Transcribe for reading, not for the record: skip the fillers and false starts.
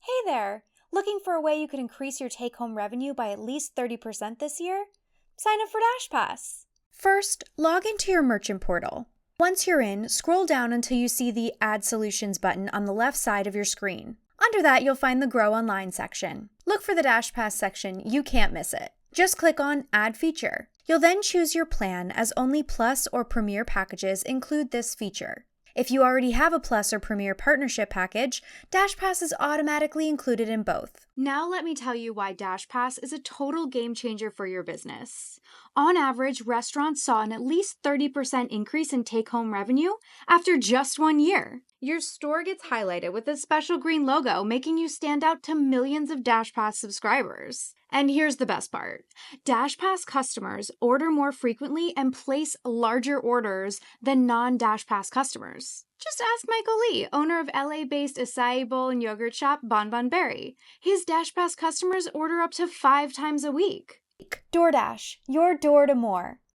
Hey there! Looking for a way you could increase your take-home revenue by at least 30% this year? Sign up for DashPass. First, log into your merchant portal. Once you're in, scroll down until you see the Add Solutions button on the left side of your screen. Under that, you'll find the Grow Online section. Look for the DashPass section, you can't miss it. Just click on Add Feature. You'll then choose your plan, as only Plus or Premier packages include this feature. If you already have a Plus or Premier partnership package, DashPass is automatically included in both. Now let me tell you why DashPass is a total game changer for your business. On average, restaurants saw an at least 30% increase in take-home revenue after just 1 year. Your store gets highlighted with a special green logo, making you stand out to millions of DashPass subscribers. And here's the best part. DashPass customers order more frequently and place larger orders than non-DashPass customers. Just ask Michael Lee, owner of LA-based acai bowl and yogurt shop Bon Bon Berry. His DashPass customers order up to 5 times a week. DoorDash, your door to more.